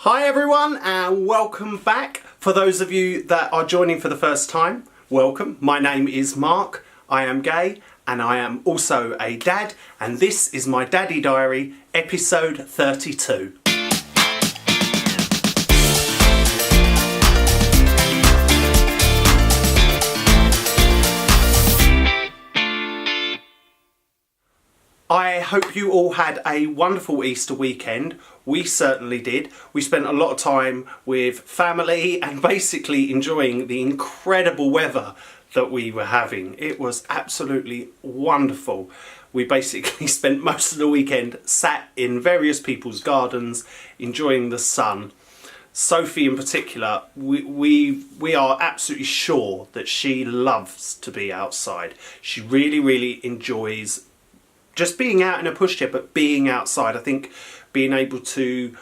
Hi everyone and welcome back. For those of you that are joining for the first time, welcome. My name is Mark, I am gay and I am also a dad, and this is my Daddy Diary episode 32. I hope you all had a wonderful Easter weekend. We certainly did. We spent a lot of time with family and basically enjoying the incredible weather that we were having. It was absolutely wonderful. We basically spent most of the weekend sat in various people's gardens enjoying the sun. Sophie in particular, we are absolutely sure that she loves to be outside. She really enjoys just being out in a pushchair, but being outside. I think being able to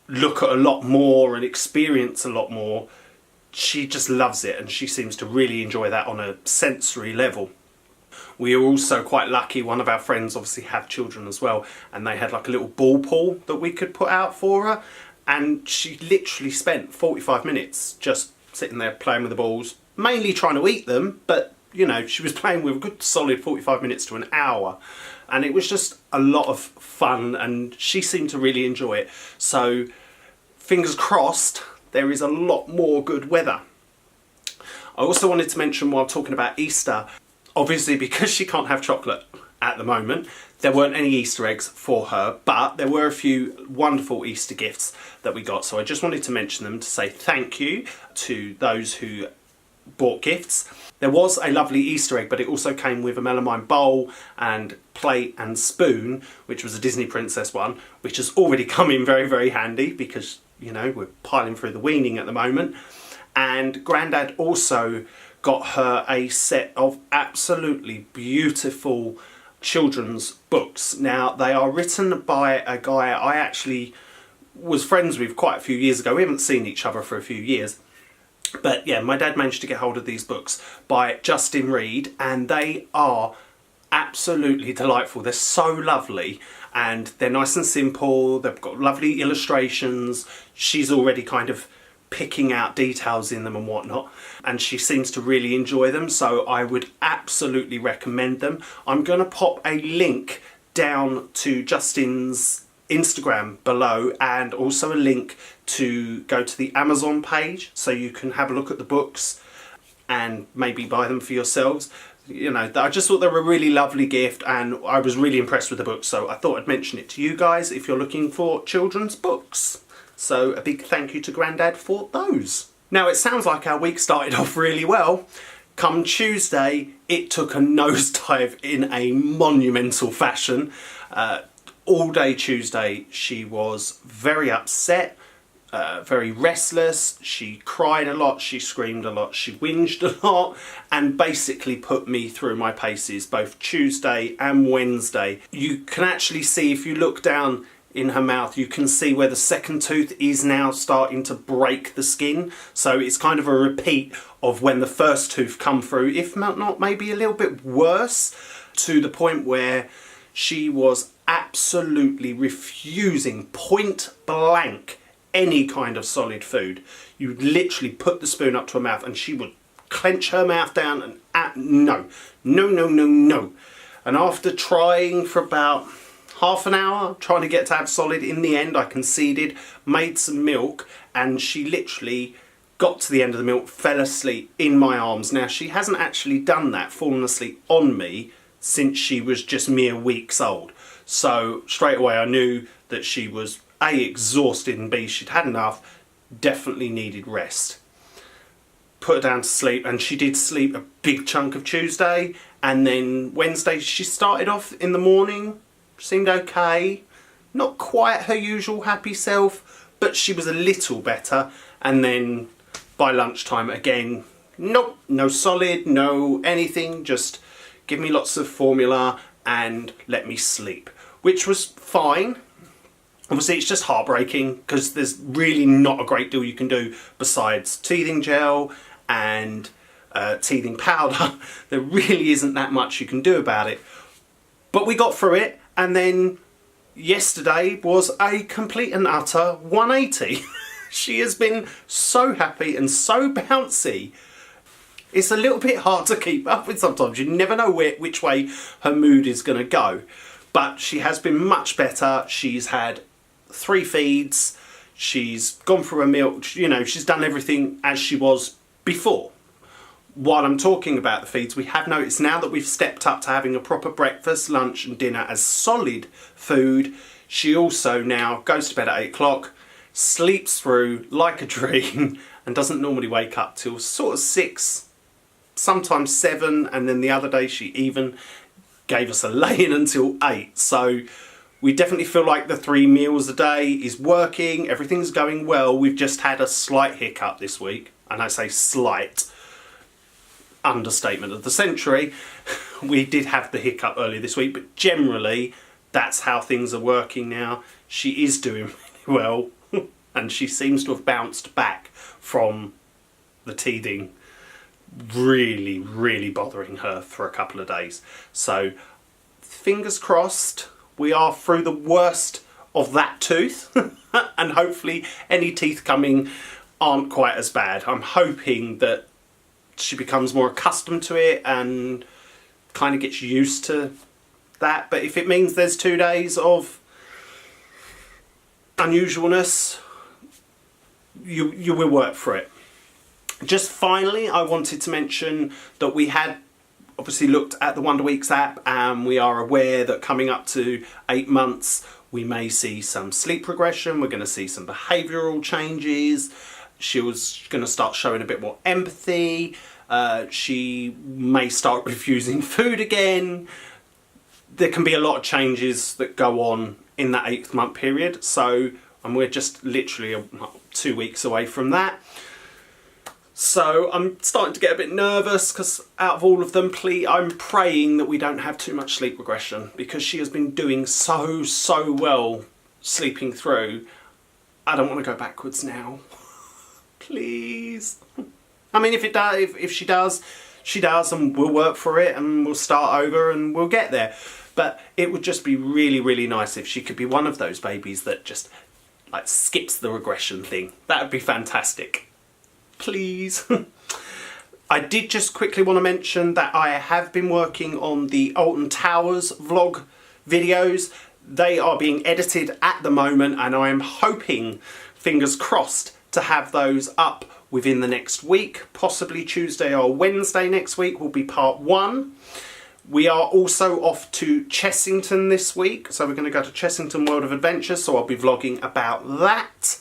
look at a lot more and experience a lot more, she just loves it, and she seems to really enjoy that on a sensory level. We are also quite lucky, one of our friends obviously have children as well, and they had like a little ball pool that we could put out for her, and she literally spent 45 minutes just sitting there playing with the balls, mainly trying to eat them, but you know, she was playing with a good solid 45 minutes to an hour. And it was just a lot of fun and she seemed to really enjoy it. So fingers crossed there is a lot more good weather. I also wanted to mention while talking about Easter, obviously because she can't have chocolate at the moment, there weren't any Easter eggs for her, but there were a few wonderful Easter gifts that we got. So I just wanted to mention them to say thank you to those who bought gifts. There was a lovely Easter egg, but it also came with a melamine bowl and plate and spoon, which was a Disney princess one, which has already come in very handy because, you know, we're piling through the weaning at the moment. And Grandad also got her a set of absolutely beautiful children's books. Now, they are written by a guy I actually was friends with quite a few years ago. We haven't seen each other for a few years. But yeah, my dad managed to get hold of these books by Justin Reed, and they are absolutely delightful. They're so lovely and they're nice and simple. They've got lovely illustrations. She's already kind of picking out details in them and whatnot, and she seems to really enjoy them, so I would absolutely recommend them. I'm going to pop a link down to Justin's Instagram below, and also a link to go to the Amazon page so you can have a look at the books and maybe buy them for yourselves. You know, I just thought they were a really lovely gift and I was really impressed with the books, so I thought I'd mention it to you guys if you're looking for children's books. So a big thank you to Grandad for those. Now, it sounds like our week started off really well. Come Tuesday, it took a nosedive in a monumental fashion. All day Tuesday she was very upset, very restless. She cried a lot, she screamed a lot, she whinged a lot, and basically put me through my paces both Tuesday and Wednesday. You can actually see, if you look down in her mouth, you can see where the second tooth is now starting to break the skin. So it's kind of a repeat of when the first tooth come through, if not maybe a little bit worse, to the point where she was absolutely refusing, point blank, any kind of solid food. You literally put the spoon up to her mouth and she would clench her mouth down and no. And after trying for about half an hour, trying to get to have solid, in the end I conceded, made some milk, and she literally got to the end of the milk, fell asleep in my arms. Now, she hasn't actually done that, fallen asleep on me, since she was just mere weeks old. So straight away I knew that she was A, exhausted, and B, she'd had enough, definitely needed rest. Put her down to sleep, and she did sleep a big chunk of Tuesday, and then Wednesday she started off in the morning, seemed okay, not quite her usual happy self, but she was a little better, and then by lunchtime again, nope, no solid, no anything, just give me lots of formula and let me sleep, which was fine. Obviously it's just heartbreaking because there's really not a great deal you can do besides teething gel and teething powder. There really isn't that much you can do about it. But we got through it, and then yesterday was a complete and utter 180. She has been so happy and so bouncy. It's a little bit hard to keep up with sometimes. You never know which way her mood is going to go. But she has been much better. She's had 3 feeds. She's gone through her milk. You know, she's done everything as she was before. While I'm talking about the feeds, we have noticed now that we've stepped up to having a proper breakfast, lunch and dinner as solid food, she also now goes to bed at 8 o'clock, sleeps through like a dream and doesn't normally wake up till sort of 6, sometimes 7, and then the other day she even gave us a lay-in until 8. So we definitely feel like the 3 meals a day is working, everything's going well. We've just had a slight hiccup this week, and I say slight, understatement of the century. We did have the hiccup earlier this week, but generally that's how things are working now. She is doing really well and she seems to have bounced back from the teething really bothering her for a couple of days. So fingers crossed we are through the worst of that tooth and hopefully any teeth coming aren't quite as bad. I'm hoping that she becomes more accustomed to it and kind of gets used to that. But if it means there's 2 days of unusualness, you will work for it. Just finally, I wanted to mention that we had obviously looked at the Wonder Weeks app and we are aware that coming up to 8 months we may see some sleep regression, we're going to see some behavioural changes. She was going to start showing a bit more empathy. She may start refusing food again. There can be a lot of changes that go on in that 8th month period. So, and we're just literally 2 weeks away from that. So I'm starting to get a bit nervous because out of all of them, I'm praying that we don't have too much sleep regression because she has been doing so well sleeping through. I don't want to go backwards now. Please. I mean, if she does, and we'll work for it and we'll start over and we'll get there. But it would just be really nice if she could be one of those babies that just like skips the regression thing. That would be fantastic. Please. I did just quickly want to mention that I have been working on the Alton Towers vlog videos. They are being edited at the moment and I am hoping, fingers crossed, to have those up within the next week. Possibly Tuesday or Wednesday next week will be part 1. We are also off to Chessington this week, so we're going to go to Chessington World of Adventure, so I'll be vlogging about that.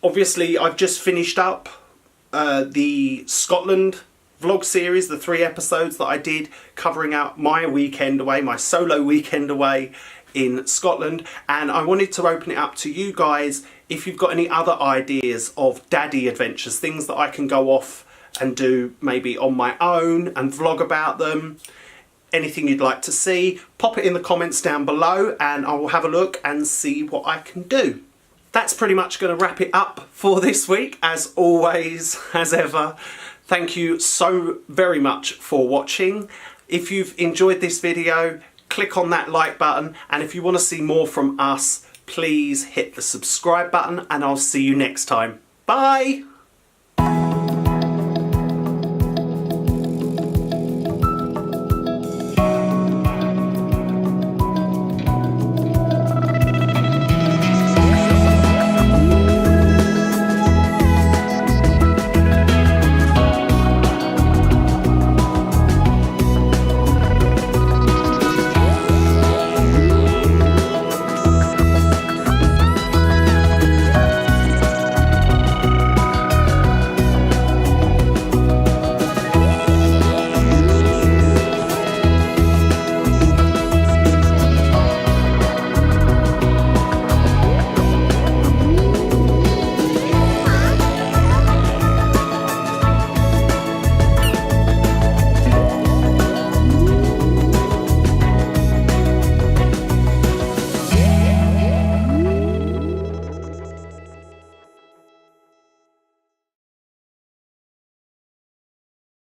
Obviously, I've just finished up the Scotland vlog series, the 3 episodes that I did covering out my weekend away, my solo weekend away in Scotland, and I wanted to open it up to you guys if you've got any other ideas of daddy adventures, things that I can go off and do maybe on my own and vlog about them. Anything you'd like to see, pop it in the comments down below and I will have a look and see what I can do. That's pretty much going to wrap it up for this week. As always, as ever, thank you so very much for watching. If you've enjoyed this video, click on that like button, and if you want to see more from us, please hit the subscribe button and I'll see you next time. Bye!